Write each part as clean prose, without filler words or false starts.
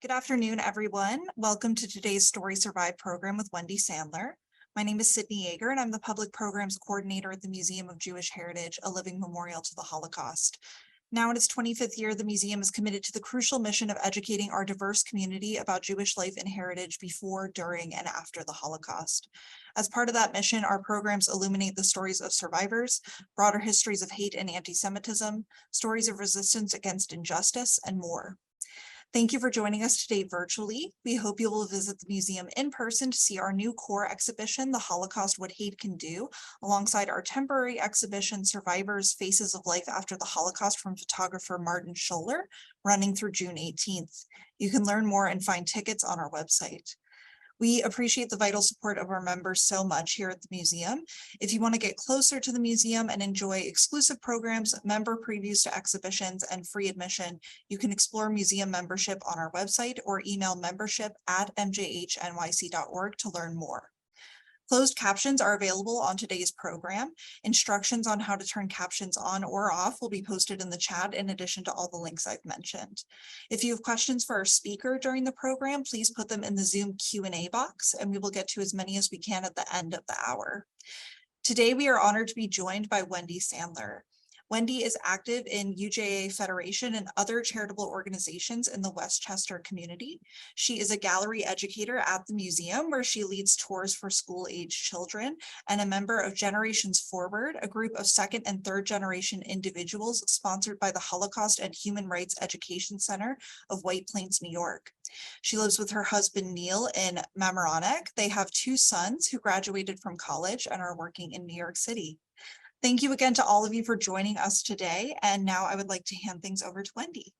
Good afternoon, everyone. Welcome to today's Story Survive program with Wendy Sandler. My name is Sydney Yeager, and I'm the Public Programs Coordinator at the Museum of Jewish Heritage, a living memorial to the Holocaust. Now in its 25th year, the museum is committed to the crucial mission of educating our diverse community about Jewish life and heritage before, during, and after the Holocaust. As part of that mission, our programs illuminate the stories of survivors, broader histories of hate and anti-Semitism, stories of resistance against injustice, and more. Thank you for joining us today virtually. We hope you will visit the museum in person to see our new core exhibition, The Holocaust: What Hate Can Do, alongside our temporary exhibition, Survivors: Faces of Life After the Holocaust from photographer Martin Scholler, running through June 18th. You can learn more and find tickets on our website. We appreciate the vital support of our members so much here at the museum. If you want to get closer to the museum and enjoy exclusive programs, member previews to exhibitions, and free admission, you can explore museum membership on our website or email membership@mjhnyc.org to learn more. Closed captions are available on today's program. Instructions on how to turn captions on or off will be posted in the chat in addition to all the links I've mentioned. If you have questions for our speaker during the program, please put them in the Zoom Q&A box, and we will get to as many as we can at the end of the hour. Today, we are honored to be joined by Wendy Sandler. Wendy is active in UJA Federation and other charitable organizations in the Westchester community. She is a gallery educator at the museum, where she leads tours for school-age children, and a member of Generations Forward, a group of second and third generation individuals sponsored by the Holocaust and Human Rights Education Center of White Plains, New York. She lives with her husband, Neil, in Mamaroneck. They have 2 sons who graduated from college and are working in New York City. Thank you again to all of you for joining us today. And now I would like to hand things over to Wendy.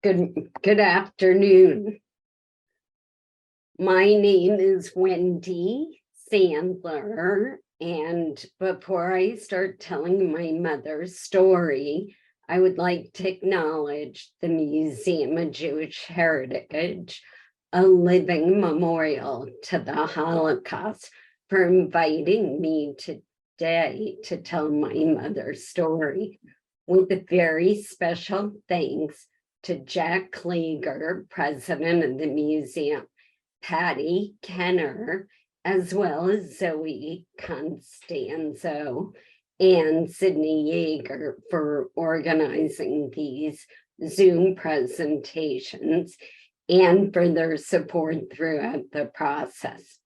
Good afternoon. My name is Wendy Sandler, and before I start telling my mother's story, I would like to acknowledge the Museum of Jewish Heritage, a living memorial to the Holocaust, for inviting me today to tell my mother's story, with a very special thanks to Jack Klieger, president of the museum, Patty Kenner, as well as Zoe Constanzo and Sydney Yeager for organizing these Zoom presentations and for their support throughout the process.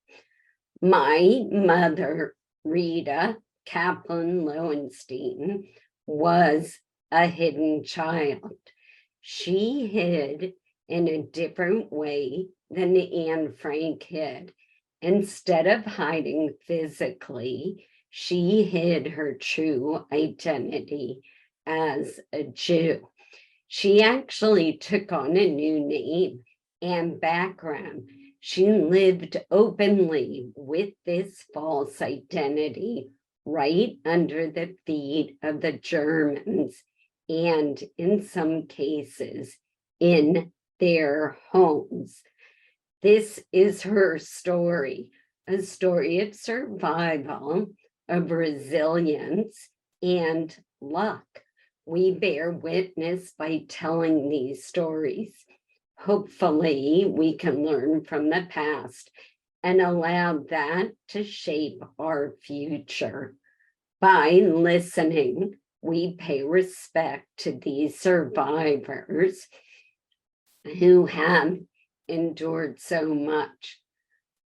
My mother, Rita Kaplan Lowenstein, was a hidden child. She hid in a different way than Anne Frank hid. Instead of hiding physically, she hid her true identity as a Jew. She actually took on a new name and background. She lived openly with this false identity right under the feet of the Germans, and in some cases in their homes. This is her story, a story of survival, of resilience, and luck. We bear witness by telling these stories. Hopefully, we can learn from the past and allow that to shape our future. By listening, we pay respect to these survivors who have endured so much.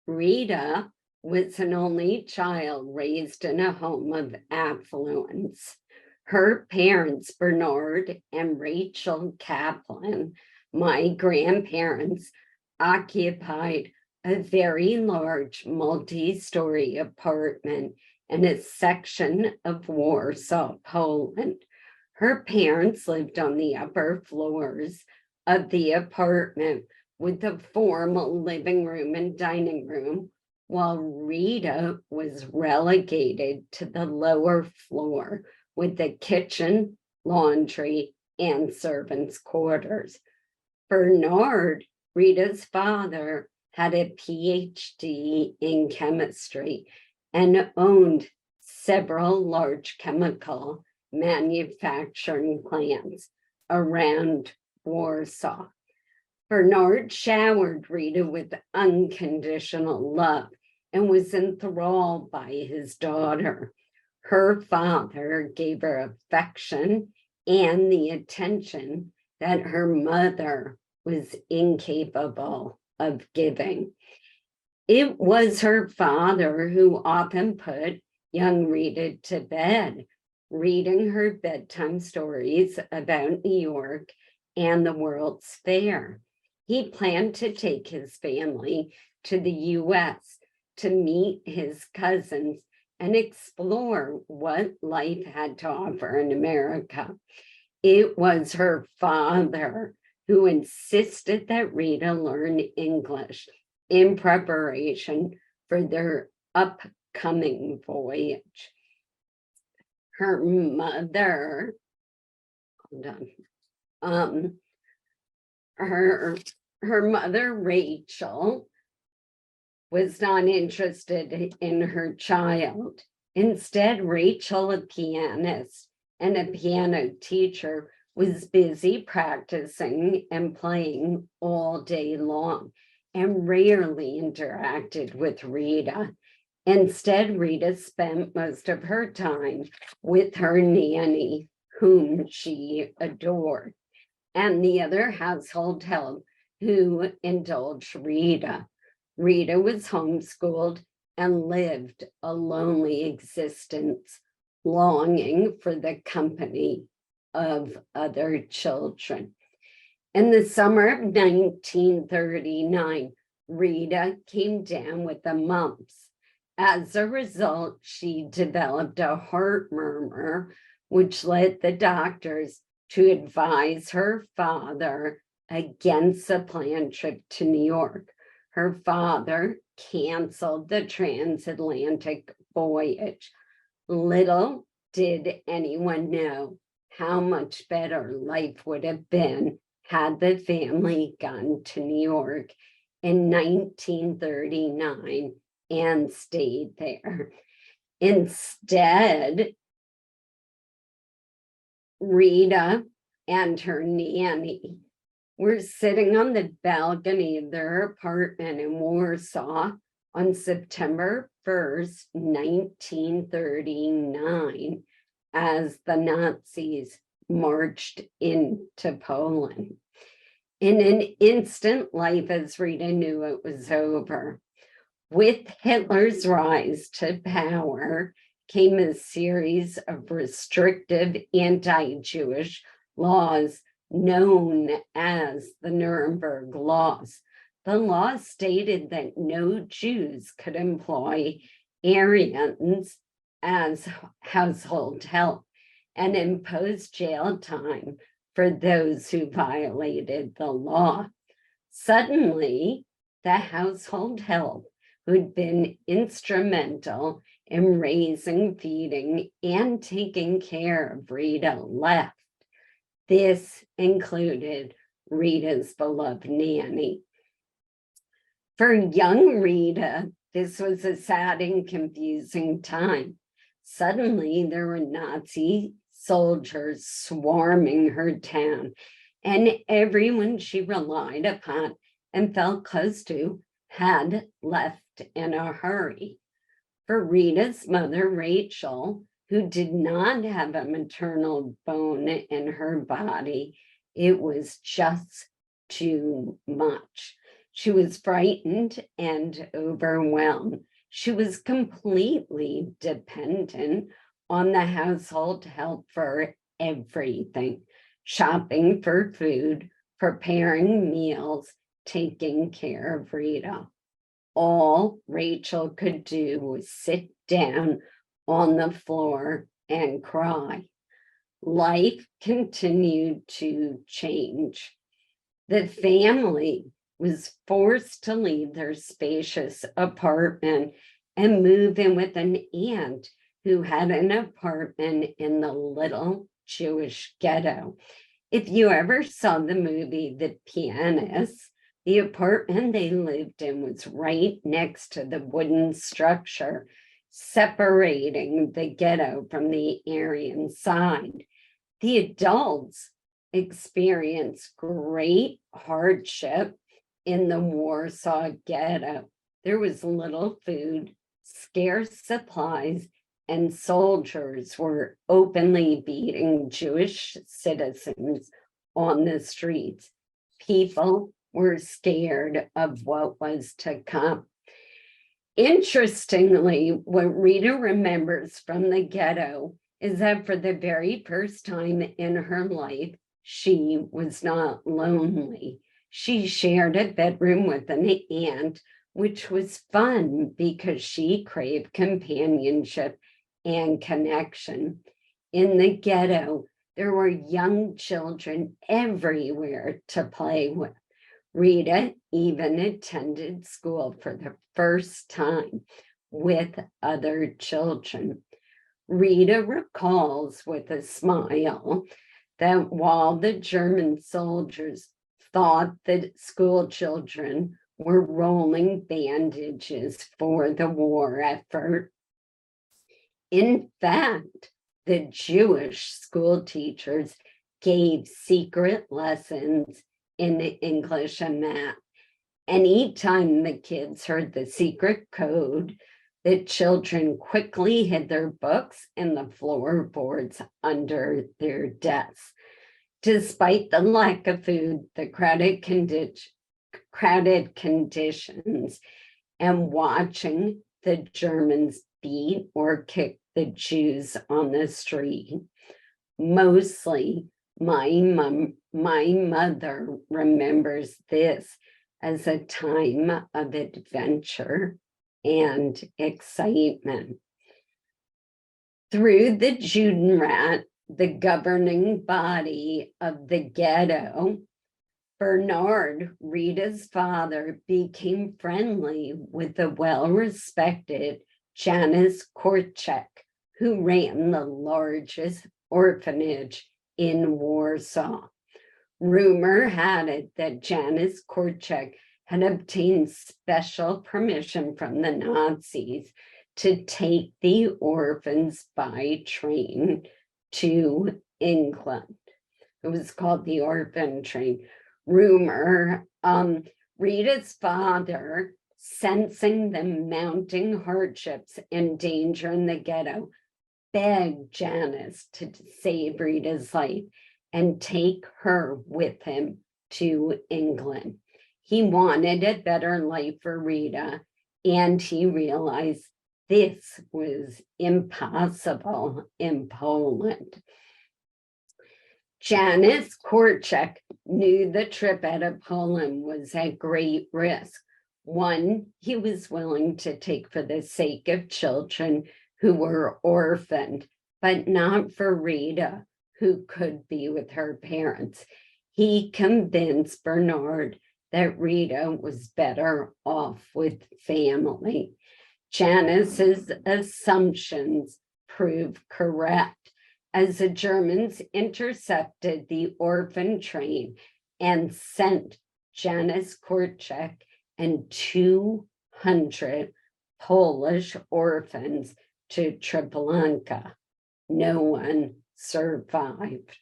Rita was an only child raised in a home of affluence. Her parents, Bernard and Rachel Kaplan, my grandparents, occupied a very large multi-story apartment in a section of Warsaw, Poland. Her parents lived on the upper floors of the apartment with a formal living room and dining room, while Rita was relegated to the lower floor with the kitchen, laundry, and servants' quarters. Bernard, Rita's father, had a PhD in chemistry and owned several large chemical manufacturing plants around Warsaw. Bernard showered Rita with unconditional love and was enthralled by his daughter. Her father gave her affection and the attention that her mother was incapable of giving. It was her father who often put young Rita to bed, reading her bedtime stories about New York and the World's Fair. He planned to take his family to the US to meet his cousins and explore what life had to offer in America. It was her father who insisted that Rita learn English in preparation for their upcoming voyage. Her mother, her mother, Rachel, was not interested in her child. Instead, Rachel, a pianist and a piano teacher, was busy practicing and playing all day long and rarely interacted with Rita. Instead, Rita spent most of her time with her nanny, whom she adored, and the other household help who indulged Rita. Rita was homeschooled and lived a lonely existence, longing for the company of other children. In the summer of 1939, Rita came down with the mumps. As a result, she developed a heart murmur, which led the doctors to advise her father against a planned trip to New York. Her father canceled the transatlantic voyage. Little did anyone know how much better life would have been had the family gone to New York in 1939 and stayed there. Instead, Rita and her nanny were sitting on the balcony of their apartment in Warsaw on September 1st, 1939, as the Nazis marched into Poland. In an instant, life as Rita knew it was over. With Hitler's rise to power came a series of restrictive anti-Jewish laws known as the Nuremberg Laws. The law stated that no Jews could employ Aryans as household help and impose jail time for those who violated the law. Suddenly, the household help who'd been instrumental in raising, feeding, and taking care of Rita left. This included Rita's beloved nanny. For young Rita, this was a sad and confusing time. Suddenly, there were Nazi soldiers swarming her town, and everyone she relied upon and felt close to had left in a hurry. For Rita's mother, Rachel, who did not have a maternal bone in her body, it was just too much. She was frightened and overwhelmed. She was completely dependent on the household help for everything: shopping for food, preparing meals, taking care of Rita. All Rachel could do was sit down on the floor and cry. Life continued to change. The family was forced to leave their spacious apartment and move in with an aunt who had an apartment in the little Jewish ghetto. If you ever saw the movie The Pianist, the apartment they lived in was right next to the wooden structure separating the ghetto from the Aryan side. The adults experienced great hardship in the Warsaw Ghetto. There was little food, scarce supplies, and soldiers were openly beating Jewish citizens on the streets. People were scared of what was to come. Interestingly, what Rita remembers from the ghetto is that for the very first time in her life, she was not lonely. She shared a bedroom with an aunt, which was fun because she craved companionship and connection. In the ghetto, there were young children everywhere to play with. Rita even attended school for the first time with other children. Rita recalls with a smile that while the German soldiers thought that school children were rolling bandages for the war effort, in fact, the Jewish school teachers gave secret lessons in English and math. Anytime the kids heard the secret code, the children quickly hid their books in the floorboards under their desks. Despite the lack of food, the crowded conditions, and watching the Germans beat or kick the Jews on the street, mostly my mother remembers this as a time of adventure and excitement. Through the Judenrat, the governing body of the ghetto, Bernard, Rita's father, became friendly with the well-respected Janusz Korczak, who ran the largest orphanage in Warsaw. Rumor had it that Janusz Korczak had obtained special permission from the Nazis to take the orphans by train to England. It was called the orphan train. Rumor, Rita's father, sensing the mounting hardships and danger in the ghetto, begged Janusz to save Rita's life and take her with him to England. He wanted a better life for Rita, and he realized this was impossible in Poland. Janusz Korczak knew the trip out of Poland was at great risk, one he was willing to take for the sake of children who were orphaned, but not for Rita, who could be with her parents. He convinced Bernard that Rita was better off with family. Janusz's assumptions proved correct, as the Germans intercepted the orphan train and sent Janusz Korczak and 200 Polish orphans to Treblinka. No one survived.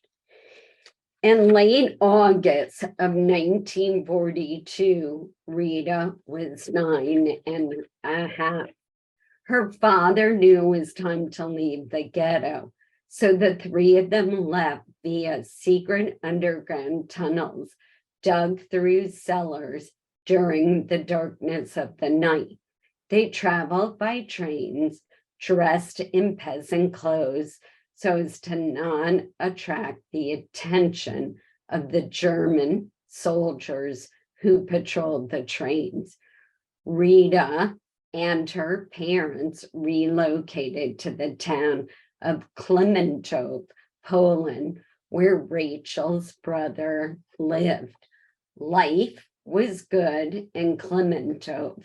In late August of 1942, Rita was 9.5. Her father knew it was time to leave the ghetto, so the three of them left via secret underground tunnels dug through cellars during the darkness of the night. They traveled by trains, dressed in peasant clothes, so as to not attract the attention of the German soldiers who patrolled the trains. Rita and her parents relocated to the town of Klimentov, Poland, where Rachel's brother lived. Life was good in Klimentov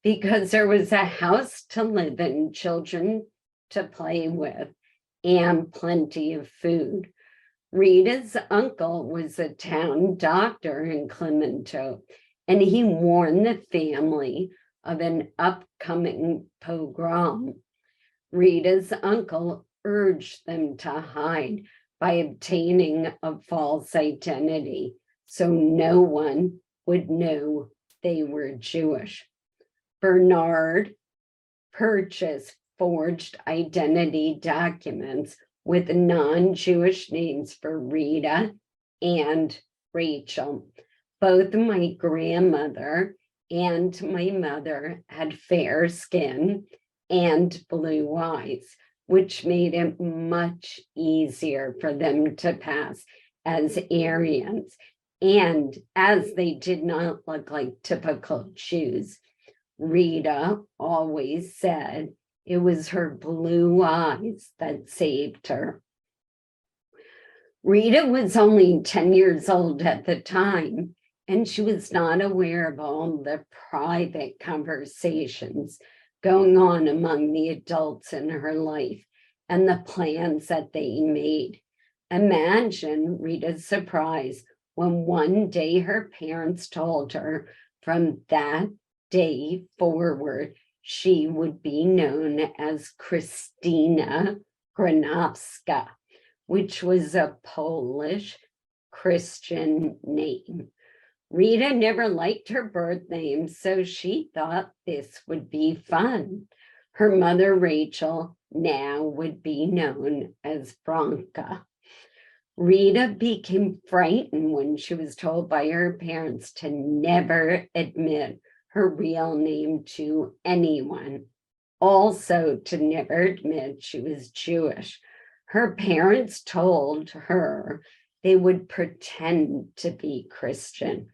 because there was a house to live in, children to play with, and plenty of food. Rita's uncle was a town doctor in Klimentov, and he warned the family of an upcoming pogrom. Rita's uncle urged them to hide by obtaining a false identity so no one would know they were Jewish. Bernard purchased forged identity documents with non-Jewish names for Rita and Rachel. Both my grandmother and my mother had fair skin and blue eyes, which made it much easier for them to pass as Aryans. And as they did not look like typical Jews, Rita always said it was her blue eyes that saved her. Rita was only 10 years old at the time, and she was not aware of all the private conversations going on among the adults in her life and the plans that they made. Imagine Rita's surprise when one day her parents told her from that day forward, she would be known as Krystyna Gronowska, which was a Polish Christian name. Rita never liked her birth name, so she thought this would be fun. Her mother, Rachel, now would be known as Franca. Rita became frightened when she was told by her parents to never admit her real name to anyone, also to never admit she was Jewish. Her parents told her they would pretend to be Christian.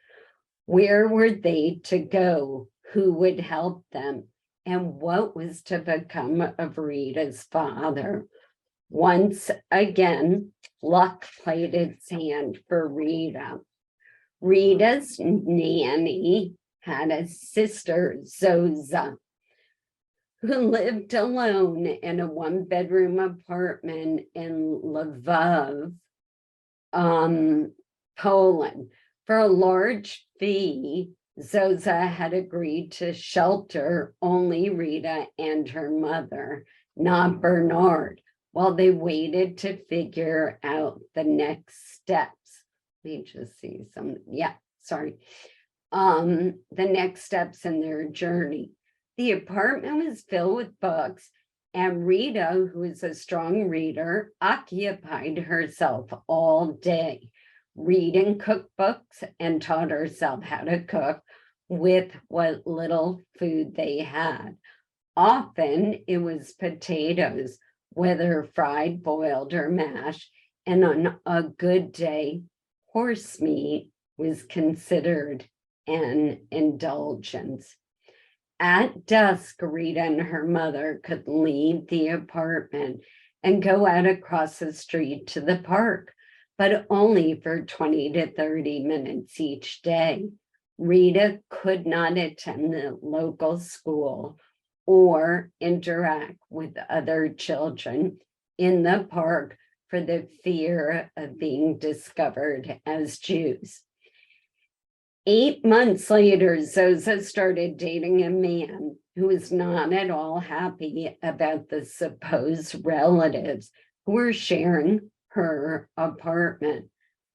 Where were they to go? Who would help them? And what was to become of Rita's father? Once again, luck played its hand for Rita. Rita's nanny had a sister, Zoza, who lived alone in a one-bedroom apartment in Lvov, Poland. For a large fee, Zoza had agreed to shelter only Rita and her mother, not Bernard, while they waited to figure out the next steps. Let me just see some, the next steps in their journey. The apartment was filled with books, and Rita, who is a strong reader, occupied herself all day reading cookbooks and taught herself how to cook with what little food they had. Often it was potatoes, whether fried, boiled, or mashed, and on a good day, horse meat was considered an indulgence. At dusk, Rita and her mother could leave the apartment and go out across the street to the park, but only for 20 to 30 minutes each day. Rita could not attend the local school or interact with other children in the park for the fear of being discovered as Jews. 8 months later, Zoza started dating a man who was not at all happy about the supposed relatives who were sharing her apartment.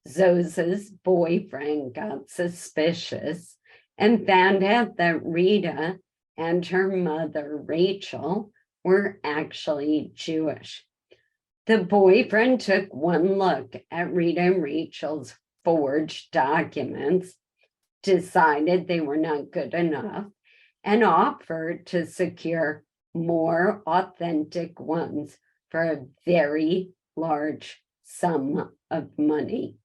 Zoza's boyfriend got suspicious and found out that Rita and her mother, Rachel, were actually Jewish. The boyfriend took one look at Rita and Rachel's forged documents, decided they were not good enough, and offered to secure more authentic ones for a very large sum of money.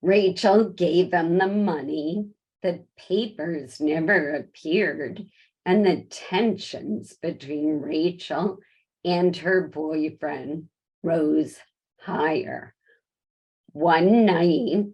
Rachel gave him the money, the papers never appeared, and the tensions between Rachel and her boyfriend rose higher. One night,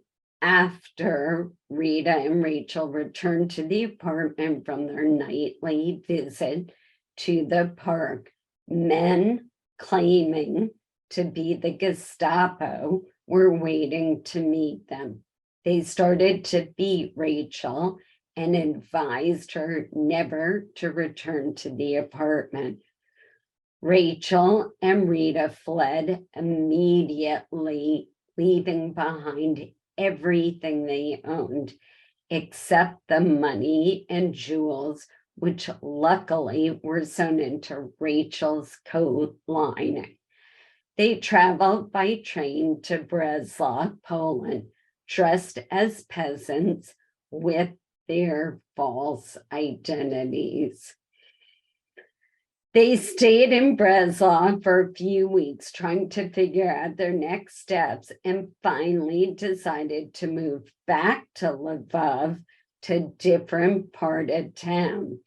after Rita and Rachel returned to the apartment from their nightly visit to the park, men claiming to be the Gestapo were waiting to meet them. They started to beat Rachel and advised her never to return to the apartment. Rachel and Rita fled immediately, leaving behind everything they owned, except the money and jewels, which luckily were sewn into Rachel's coat lining. They traveled by train to Breslau, Poland, dressed as peasants with their false identities. They stayed in Breslau for a few weeks, trying to figure out their next steps, and finally decided to move back to Lvov, to a different part of town.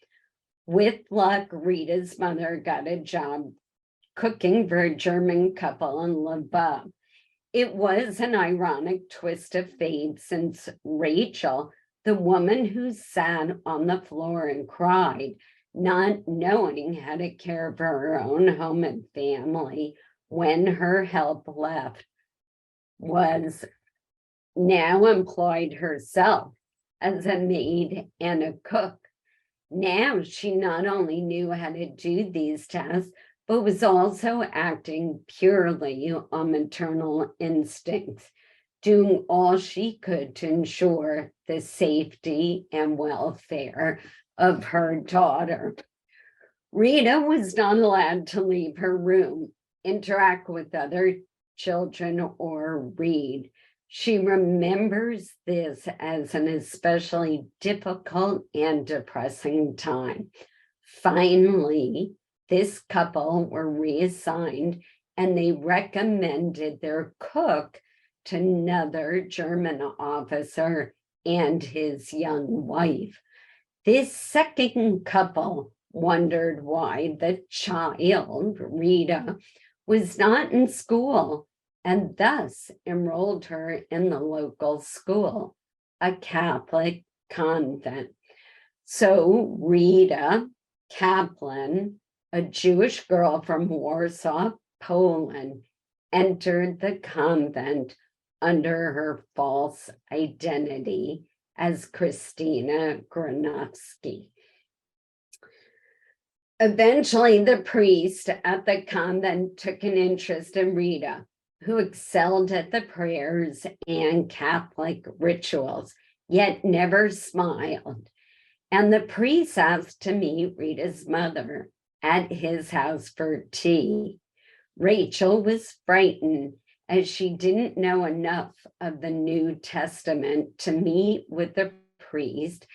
With luck, Rita's mother got a job cooking for a German couple in Lvov. It was an ironic twist of fate, since Rachel, the woman who sat on the floor and cried, not knowing how to care for her own home and family when her help left, was now employed herself as a maid and a cook. Now she not only knew how to do these tasks, but was also acting purely on maternal instincts, doing all she could to ensure the safety and welfare of her daughter. Rita was not allowed to leave her room, interact with other children, or read. She remembers this as an especially difficult and depressing time. Finally, this couple were reassigned, and they recommended their cook to another German officer and his young wife. This second couple wondered why the child, Rita, was not in school, and thus enrolled her in the local school, a Catholic convent. So Rita Kaplan, a Jewish girl from Warsaw, Poland, entered the convent under her false identity as Krystyna Gronowska. Eventually, the priest at the convent took an interest in Rita, who excelled at the prayers and Catholic rituals, yet never smiled. And the priest asked to meet Rita's mother at his house for tea. Rachel was frightened, as she didn't know enough of the New Testament to meet with the priest,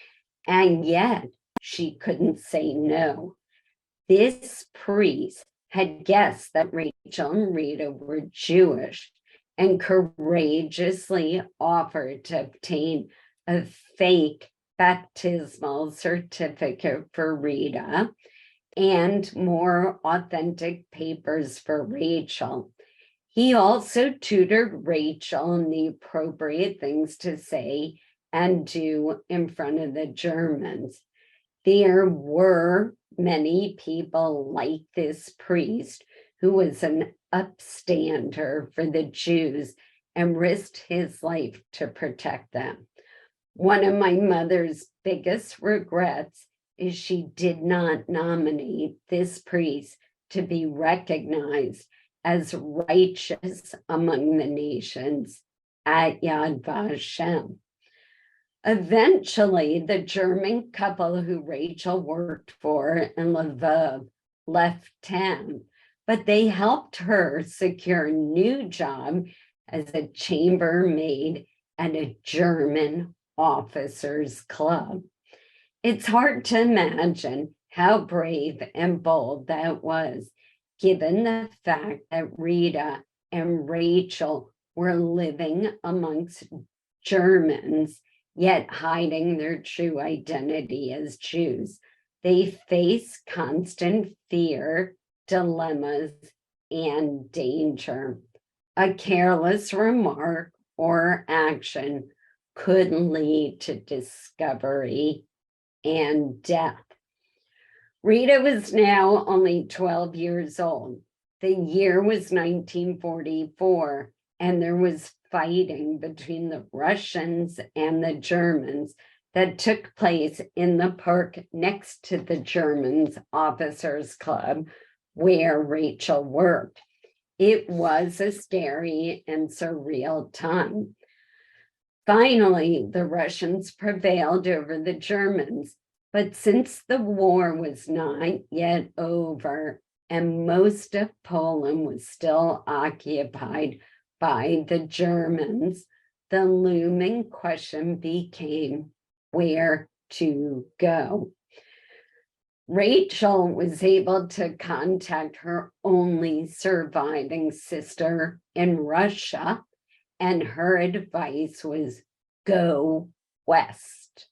and yet she couldn't say no. This priest had guessed that Rachel and Rita were Jewish, and courageously offered to obtain a fake baptismal certificate for Rita and more authentic papers for Rachel. He also tutored Rachel in the appropriate things to say and do in front of the Germans. There were many people like this priest, who was an upstander for the Jews and risked his life to protect them. One of my mother's biggest regrets is she did not nominate this priest to be recognized as righteous among the nations at Yad Vashem. Eventually, the German couple who Rachel worked for in Lvov left town, but they helped her secure a new job as a chambermaid at a German officers' club. It's hard to imagine how brave and bold that was, given the fact that Rita and Rachel were living amongst Germans, yet hiding their true identity as Jews. They face constant fear, dilemmas, and danger. A careless remark or action could lead to discovery and death. Rita was now only 12 years old. The year was 1944, and there was fighting between the Russians and the Germans that took place in the park next to the Germans' officers' club where Rachel worked. It was a scary and surreal time. Finally, the Russians prevailed over the Germans, but since the war was not yet over and most of Poland was still occupied by the Germans, the looming question became where to go. Rachel was able to contact her only surviving sister in Russia, and her advice was go west.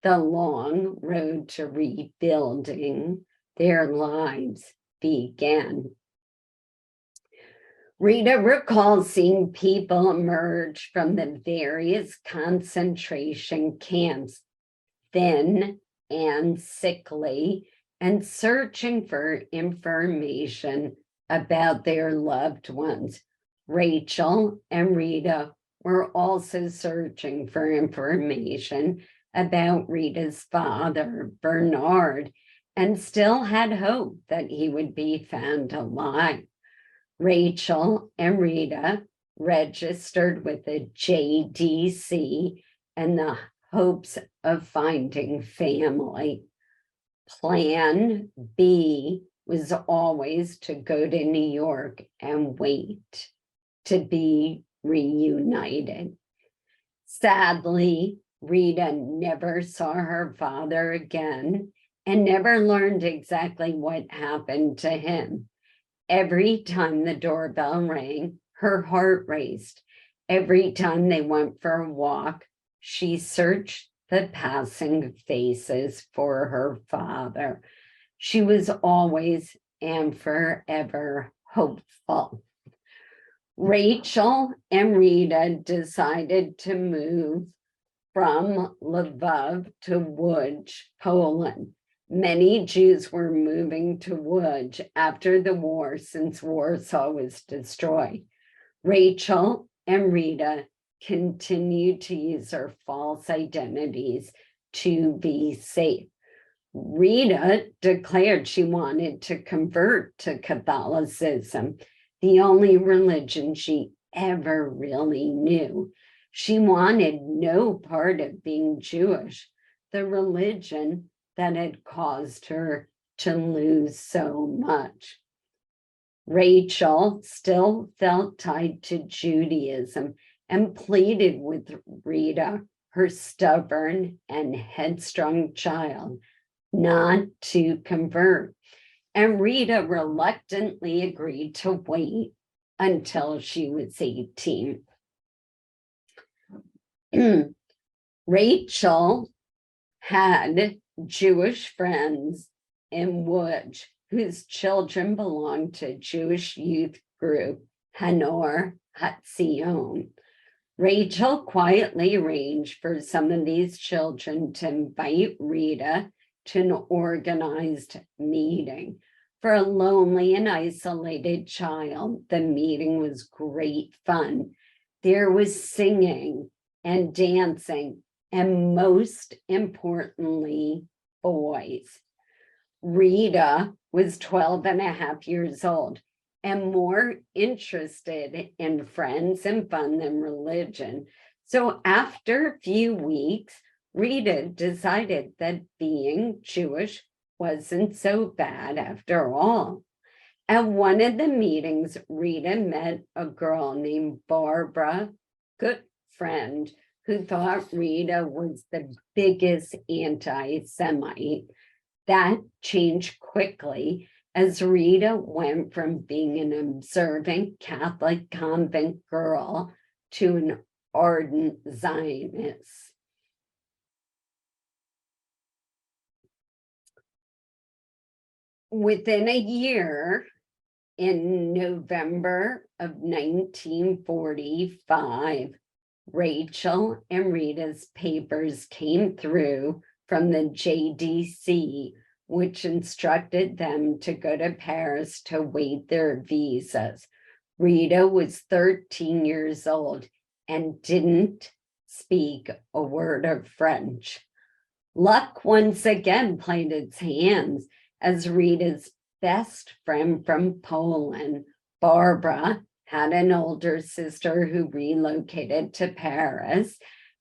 The long road to rebuilding their lives began. Rita recalls seeing people emerge from the various concentration camps, thin and sickly, and searching for information about their loved ones. Rachel and Rita were also searching for information about Rita's father, Bernard, and still had hope that he would be found alive. Rachel and Rita registered with the JDC in the hopes of finding family. Plan B was always to go to New York and wait to be reunited. Sadly, Rita never saw her father again and never learned exactly what happened to him. Every time the doorbell rang, her heart raced. Every time they went for a walk, she searched the passing faces for her father. She was always and forever hopeful. Rachel and Rita decided to move from Lvov to Łódź, Poland. Many Jews were moving to Łódź after the war since Warsaw was destroyed. Rachel and Rita continued to use their false identities to be safe. Rita declared she wanted to convert to Catholicism, the only religion she ever really knew. She wanted no part of being Jewish, the religion that had caused her to lose so much. Rachel still felt tied to Judaism and pleaded with Rita, her stubborn and headstrong child, not to convert. And Rita reluctantly agreed to wait until she was 18. Rachel had Jewish friends in Łódź whose children belonged to Jewish youth group Hanor Hatzion. Rachel quietly arranged for some of these children to invite Rita to an organized meeting. For a lonely and isolated child, the meeting was great fun. There was singing and dancing, and most importantly, boys. Rita was 12 and a half years old and more interested in friends and fun than religion. So after a few weeks, Rita decided that being Jewish wasn't so bad after all. At one of the meetings, Rita met a girl named Barbara, good friend, who thought Rita was the biggest anti-Semite. That changed quickly as Rita went from being an observant Catholic convent girl to an ardent Zionist. Within a year, in November of 1945, Rachel and Rita's papers came through from the JDC which instructed them to go to Paris to wait their visas. Rita was 13 years old and didn't speak a word of French. Luck once again played its hands as Rita's best friend from Poland, Barbara, had an older sister who relocated to Paris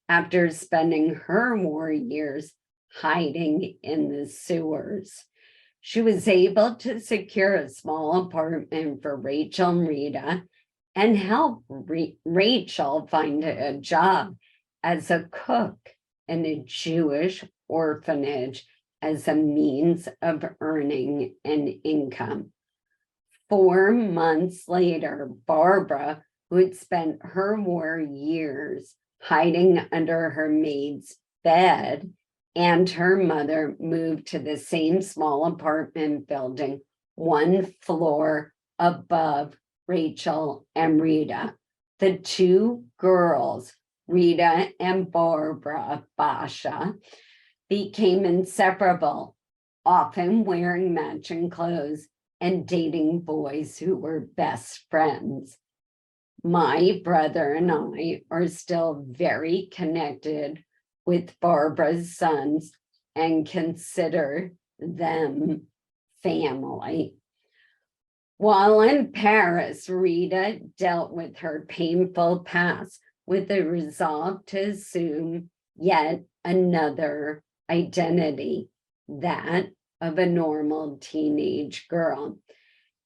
after spending her war years hiding in the sewers. She was able to secure a small apartment for Rachel and Rita and help Rachel find a job as a cook in a Jewish orphanage as a means of earning an income. 4 months later, Barbara, who had spent her war years hiding under her maid's bed, and her mother moved to the same small apartment building, 1 floor above Rachel and Rita. The 2 girls, Rita and Barbara Basha, became inseparable, often wearing matching clothes and dating boys who were best friends. My brother and I are still very connected with Barbara's sons and consider them family. While in Paris, Rita dealt with her painful past with the resolve to assume yet another identity, that of a normal teenage girl.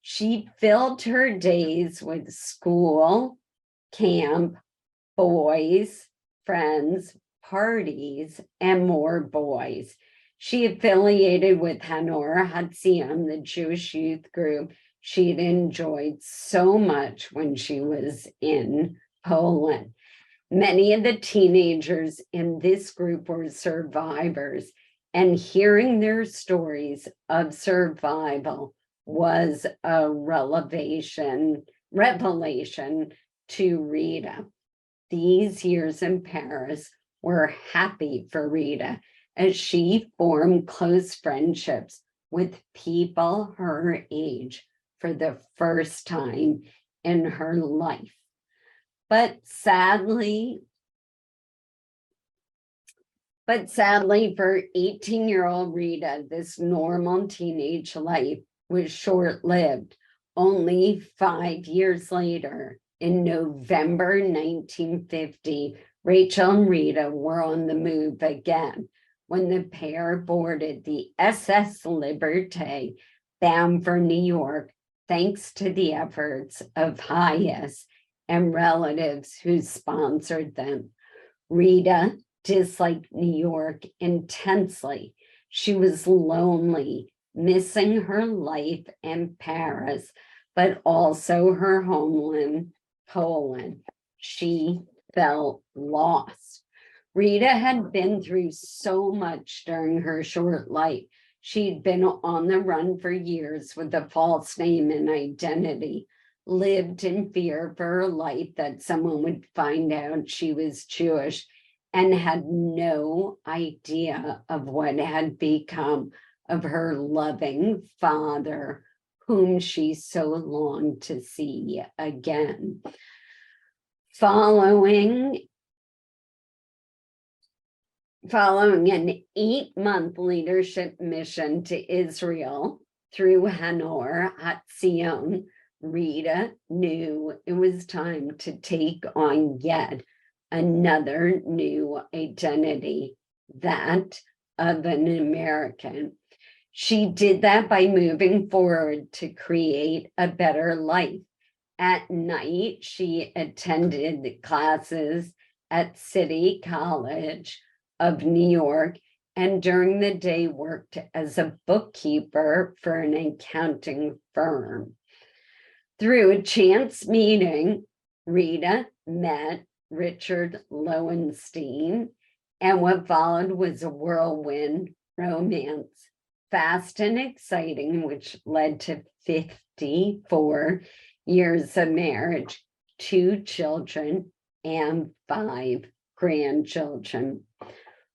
She filled her days with school, camp, boys, friends, parties, and more boys. She affiliated with Hanor Hatzion, the Jewish youth group she had enjoyed so much when she was in Poland. Many of the teenagers in this group were survivors, and hearing their stories of survival was a revelation to Rita. These years in Paris were happy for Rita as she formed close friendships with people her age for the first time in her life. But sadly for 18-year-old Rita, this normal teenage life was short-lived. Only 5 years later, in November 1950, Rachel and Rita were on the move again when the pair boarded the SS Liberte bound for New York, thanks to the efforts of Hayes and relatives who sponsored them. Rita disliked New York intensely. She was lonely, missing her life in Paris, but also her homeland, Poland. She felt lost. Rita had been through so much during her short life. She'd been on the run for years with a false name and identity, lived in fear for her life that someone would find out she was Jewish, and had no idea of what had become of her loving father, whom she so longed to see again. Following an 8-month leadership mission to Israel through Hanor Hatzion, Rita knew it was time to take on yet another new identity, that of an American. She did that by moving forward to create a better life. At night, she attended classes at City College of New York, and during the day worked as a bookkeeper for an accounting firm. Through a chance meeting, Rita met Richard Lowenstein, and what followed was a whirlwind romance, fast and exciting, which led to 54 years of marriage, 2 children, and 5 grandchildren.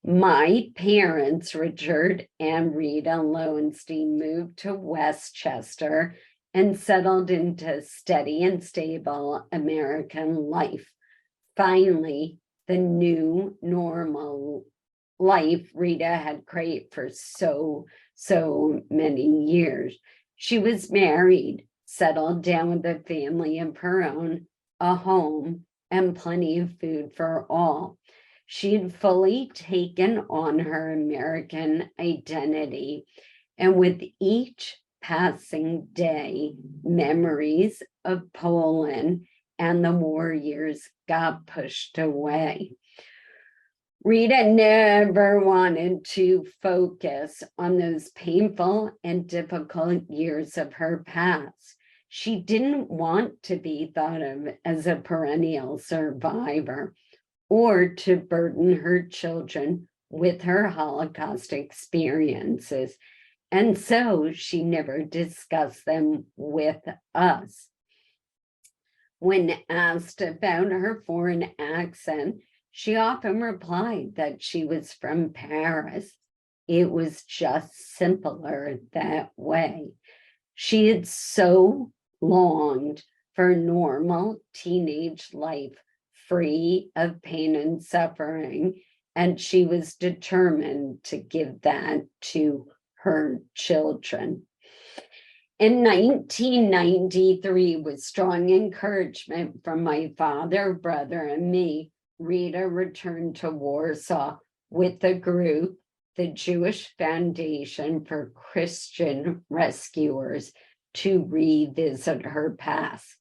My parents, Richard and Rita Lowenstein, moved to Westchester and settled into steady and stable American life. Finally, the new normal life Rita had craved for so many years. She was married, settled down with a family of her own, a home, and plenty of food for all. She had fully taken on her American identity, and with each passing day, memories of Poland and the war years got pushed away. Rita never wanted to focus on those painful and difficult years of her past. She didn't want to be thought of as a perennial survivor or to burden her children with her Holocaust experiences. And so she never discussed them with us. When asked about her foreign accent, she often replied that she was from Paris. It was just simpler that way. She had so longed for normal teenage life, free of pain and suffering, and she was determined to give that to her children. In 1993, with strong encouragement from my father, brother, and me, Rita returned to Warsaw with the group, the Jewish Foundation for Christian Rescuers, to revisit her past.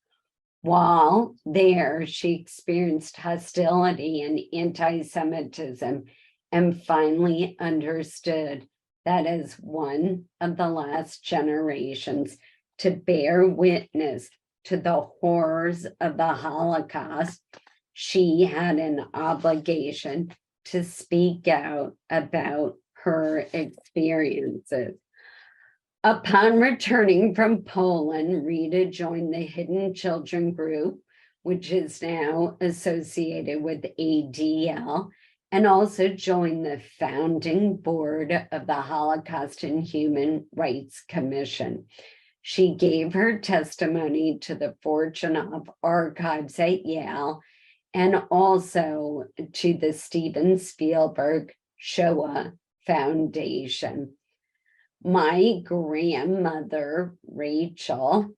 While there, she experienced hostility and anti-Semitism and finally understood that as one of the last generations to bear witness to the horrors of the Holocaust, she had an obligation to speak out about her experiences. Upon returning from Poland, Rita joined the Hidden Children Group, which is now associated with ADL, and also joined the founding board of the Holocaust and Human Rights Commission. She gave her testimony to the Fortunoff Archives at Yale and also to the Steven Spielberg Shoah Foundation. My grandmother, Rachel,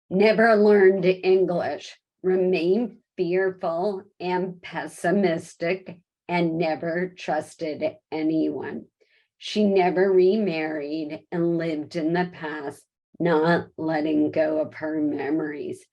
never learned English, remained fearful and pessimistic, and never trusted anyone. She never remarried and lived in the past, not letting go of her memories.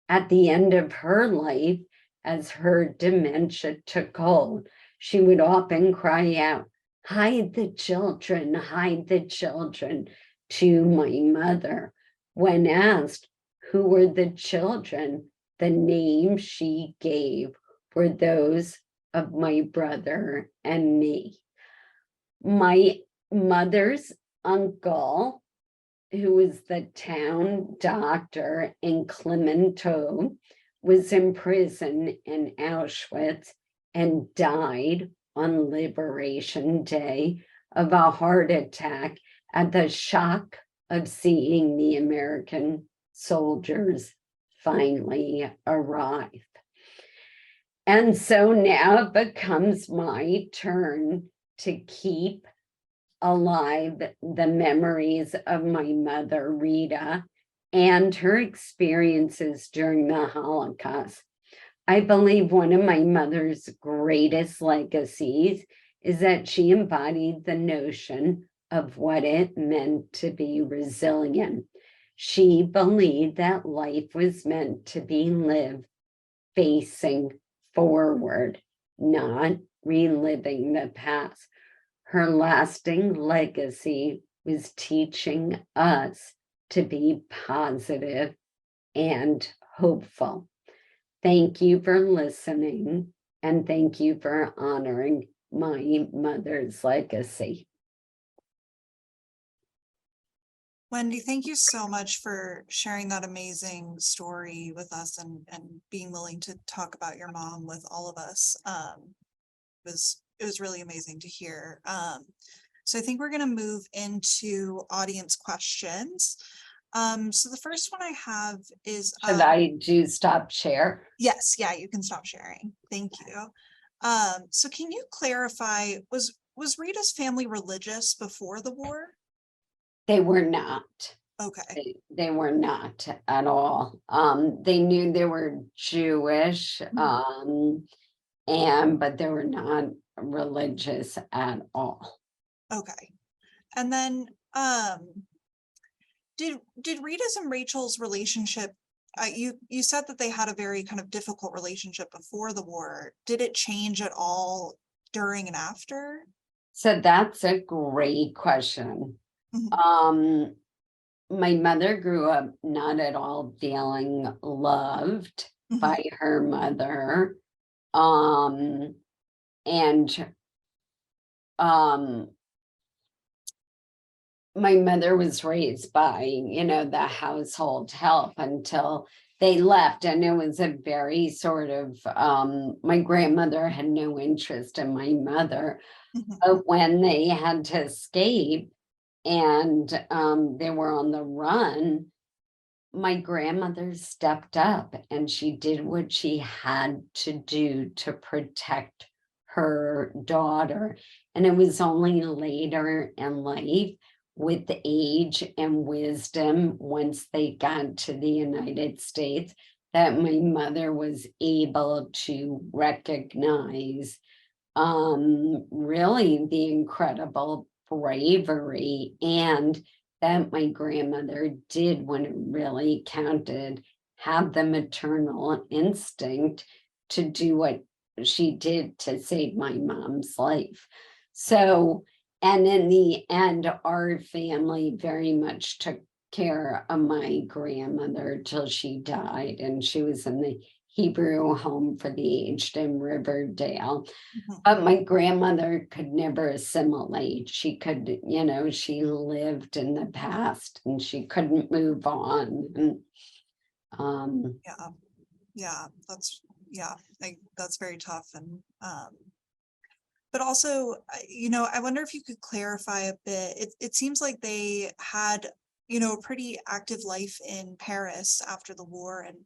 At the end of her life, as her dementia took hold, she would often cry out, "Hide the children, hide the children," to my mother. When asked who were the children, the names she gave were those of my brother and me. My mother's uncle, who was the town doctor in Klimentov, was imprisoned in Auschwitz and died on Liberation Day of a heart attack at the shock of seeing the American soldiers finally arrive. And so now it becomes my turn to keep alive the memories of my mother, Rita, and her experiences during the Holocaust. I believe one of my mother's greatest legacies is that she embodied the notion of what it meant to be resilient. She believed that life was meant to be lived facing forward, not reliving the past. Her lasting legacy was teaching us to be positive and hopeful. Thank you for listening, and thank you for honoring my mother's legacy. Wendy, thank you so much for sharing that amazing story with us and being willing to talk about your mom with all of us. It was really amazing to hear. So I think we're going to move into audience questions. So the first one I have is, Should I do stop share? yes, yeah, you can stop sharing. Thank you. So can you clarify, was Rita's family religious before the war? They were not. Okay. They were not at all. They knew they were Jewish, but they were not religious at all. Okay. And then, did Rita's and Rachel's relationship, you said that they had a very kind of difficult relationship before the war. Did it change at all during and after? So that's a great question. Mhm. My mother grew up not at all feeling loved Mhm. by her mother. And my mother was raised by, the household help until they left. And it was a very sort of, my grandmother had no interest in my mother. Mhm. But when they had to escape and they were on the run, my grandmother stepped up and she did what she had to do to protect her daughter. And it was only later in life, with age and wisdom, once they got to the United States, that my mother was able to recognize really the incredible bravery and that my grandmother did when it really counted, have the maternal instinct to do what she did to save my mom's life. So, and in the end, our family very much took care of my grandmother till she died, and she was in the Hebrew home for the aged in Riverdale. Mhm. But my grandmother could never assimilate. She could, she lived in the past and she couldn't move on. And Yeah, yeah, that's very tough. And but also, I wonder if you could clarify a bit. It seems like they had, a pretty active life in Paris after the war. And,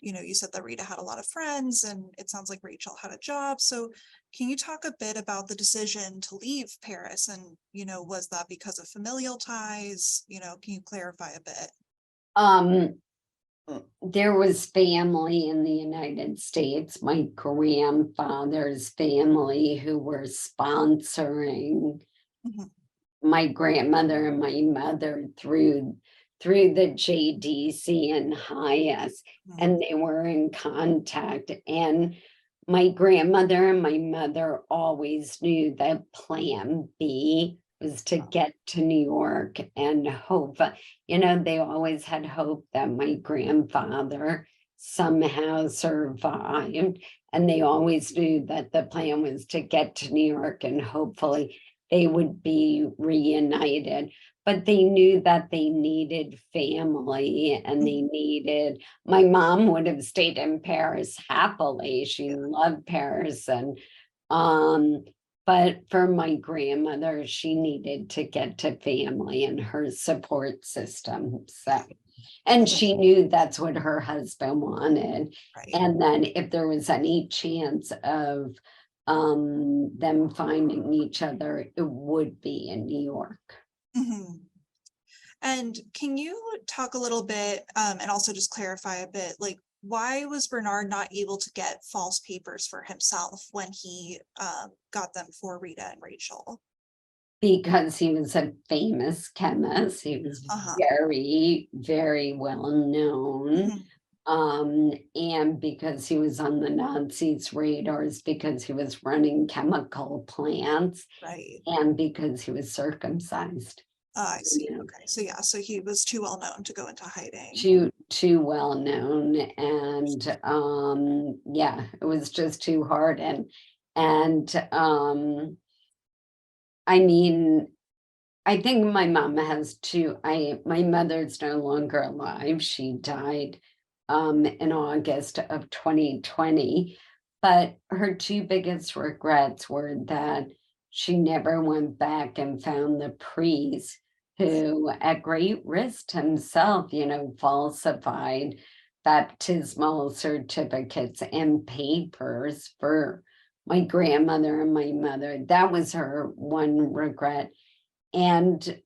you said that Rita had a lot of friends and it sounds like Rachel had a job. So can you talk a bit about the decision to leave Paris? And, was that because of familial ties? Can you clarify a bit? um, there was family in the United States, my grandfather's family, who were sponsoring Mhm. my grandmother and my mother through the JDC and Hayes, Mhm. and they were in contact. And my grandmother and my mother always knew that plan B was to get to New York and hope, they always had hope that my grandfather somehow survived. And they always knew that the plan was to get to New York and hopefully they would be reunited. But they knew that they needed family and they needed, my mom would have stayed in Paris happily. She loved Paris. But for my grandmother, she needed to get to family and her support system. So, and she knew that's what her husband wanted. Right. And then if there was any chance of them finding each other, it would be in New York. Mhm. And can you talk a little bit, and also just clarify a bit, like, why was Bernard not able to get false papers for himself when he got them for Rita and Rachel? Because he was a famous chemist. He was Uh-huh. very, very well known. Mhm. And because he was on the Nazis' radars, because he was running chemical plants, Right. and because he was circumcised. I see. Okay. So yeah, so he was too well known to go into hiding. Too well known, and yeah, it was just too hard. And I mean, I think my mom has two. My mother's no longer alive. She died in August of 2020. But her two biggest regrets were that she never went back and found the priest who, at great risk himself, falsified baptismal certificates and papers for my grandmother and my mother. That was her one regret. And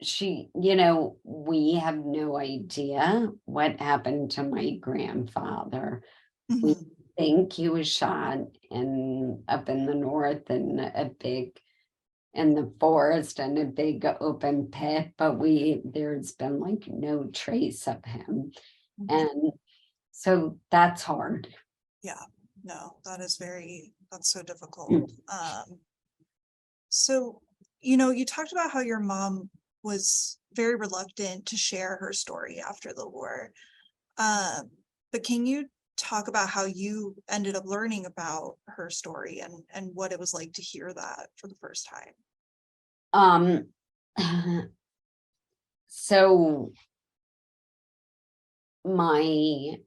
we have no idea what happened to my grandfather. We Mhm. think he was shot up in the north in the forest and a big open pit, but there's been like no trace of him. Mhm. And so that's hard. Yeah, no, that's so difficult. So, you talked about how your mom was very reluctant to share her story after the war. But can you talk about how you ended up learning about her story and what it was like to hear that for the first time? Um, so my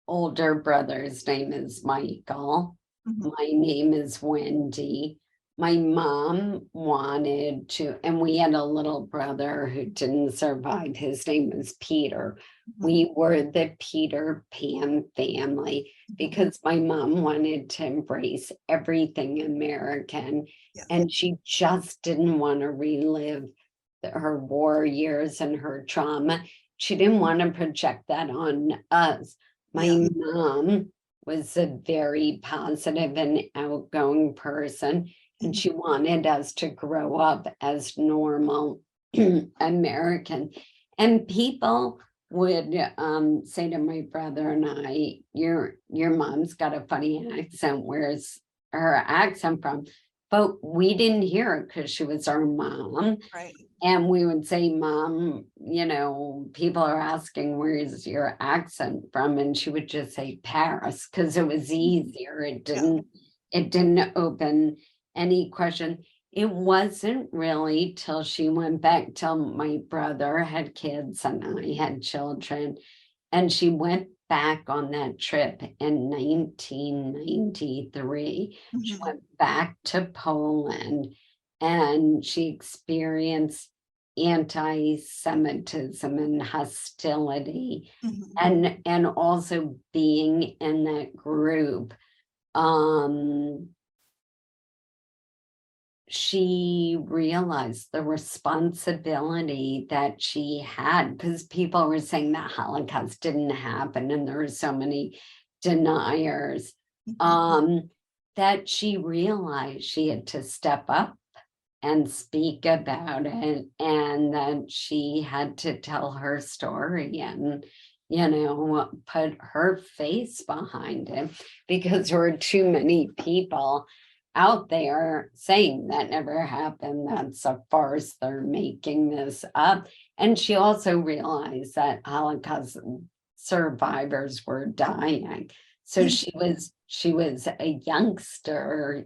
older brother's name is Michael. Mhm. My name is Wendy. My mom wanted to, and we had a little brother who didn't survive. His name was Peter. Mhm. We were the Peter Pan family because my mom wanted to embrace everything American, Yeah. and she just didn't want to relive her war years and her trauma. She didn't want to project that on us. Yeah. My mom was a very positive and outgoing person, and Mhm. she wanted us to grow up as normal American. And people would say to my brother and I, your mom's got a funny accent. Where's her accent from? But we didn't hear it because she was our mom. Right. And we would say, Mom, people are asking, where's your accent from? And she would just say Paris because it was easier. Yeah. It didn't open any question. It wasn't really till she went back, till my brother had kids and I had children. And she went back on that trip in 1993. She Mhm. went back to Poland and she experienced anti-Semitism and hostility, Mhm. and also being in that group. She realized the responsibility that she had, because people were saying the Holocaust didn't happen and there were so many deniers, Mhm. that she realized she had to step up and speak about it, and that she had to tell her story and put her face behind it, because there were too many people out there saying that never happened, that's a farce, they're making this up. And she also realized that Holocaust survivors were dying, so Mhm. she was a youngster,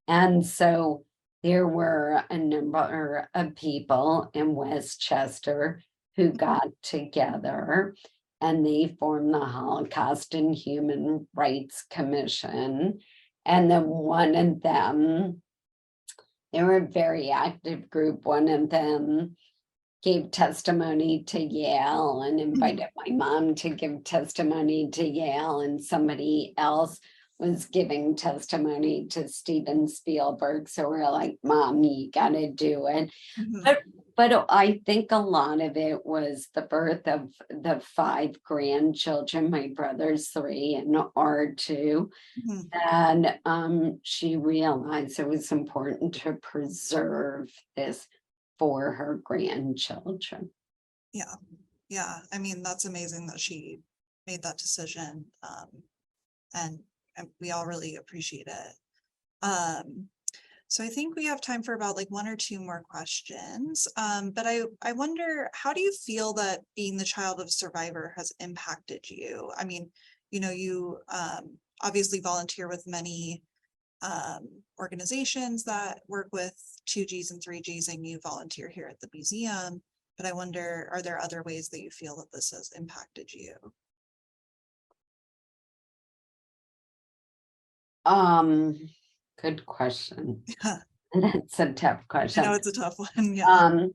and so there were a number of people in Westchester who got together and they formed the Holocaust and Human Rights Commission. And then one of them, they were a very active group. One of them gave testimony to Yale and Mhm. invited my mom to give testimony to Yale, and somebody else was giving testimony to Steven Spielberg. So we're like, Mom, you got to do it. Mhm. But I think a lot of it was the birth of the 5 grandchildren, my brother's 3 and our 2. Mhm. And she realized it was important to preserve this for her grandchildren. Yeah. Yeah. I mean, that's amazing that she made that decision. And, and we all really appreciate it. Um, so I think we have time for about like 1 or 2 more questions. But I wonder, how do you feel that being the child of a survivor has impacted you? I mean, you obviously volunteer with many organizations that work with 2Gs and 3Gs, and you volunteer here at the museum. But I wonder, are there other ways that you feel that this has impacted you? Good question. Yeah, That's a tough I question. know it's a tough one. Yeah.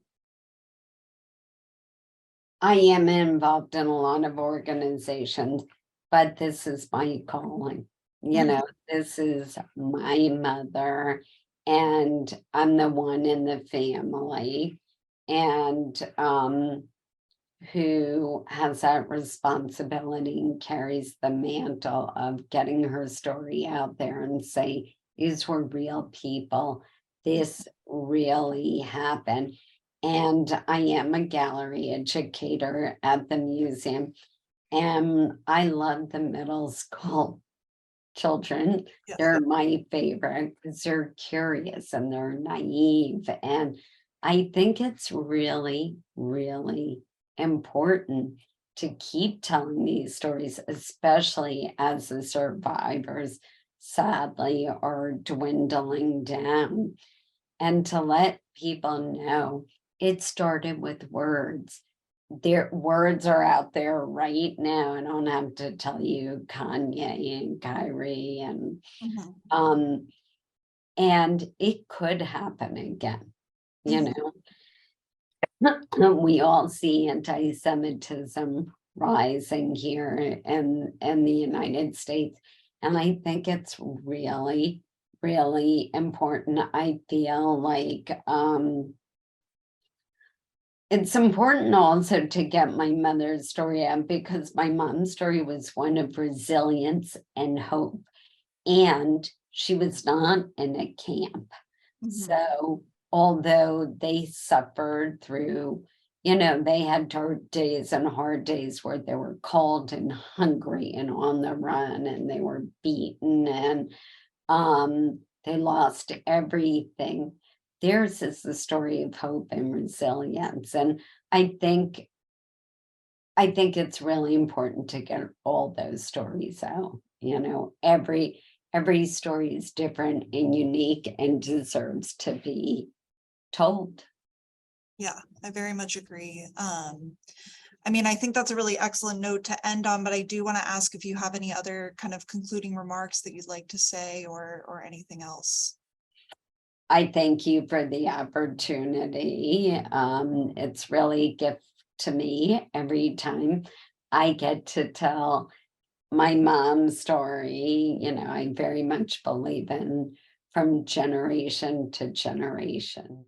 I am involved in a lot of organizations, but this is my calling. Mhm. This is my mother, and I'm the one in the family, and who has that responsibility and carries the mantle of getting her story out there and say, these were real people. This really happened. And I am a gallery educator at the museum. And I love the middle school children. Yeah. They're my favorite because they're curious and they're naive. And I think it's really, really important to keep telling these stories, especially as the survivors sadly are dwindling down, and to let people know it started with words. Their words are out there right now. I don't have to tell you Kanye and Kyrie Mhm. and it could happen again, you Mhm. know. We all see anti-Semitism rising here in the United States. And I think it's really, really important. I feel like it's important also to get my mother's story out because my mom's story was one of resilience and hope. And she was not in a camp. Mhm. So although they suffered through, they had dark days and hard days where they were cold and hungry and on the run and they were beaten and they lost everything. Theirs is the story of hope and resilience. And I think it's really important to get all those stories out. Every story is different and unique and deserves to be told. Yeah, I very much agree. I mean, I think that's a really excellent note to end on, but I do want to ask if you have any other kind of concluding remarks that you'd like to say or anything else. I thank you for the opportunity. It's really a gift to me every time I get to tell my mom's story. I very much believe in from generation to generation.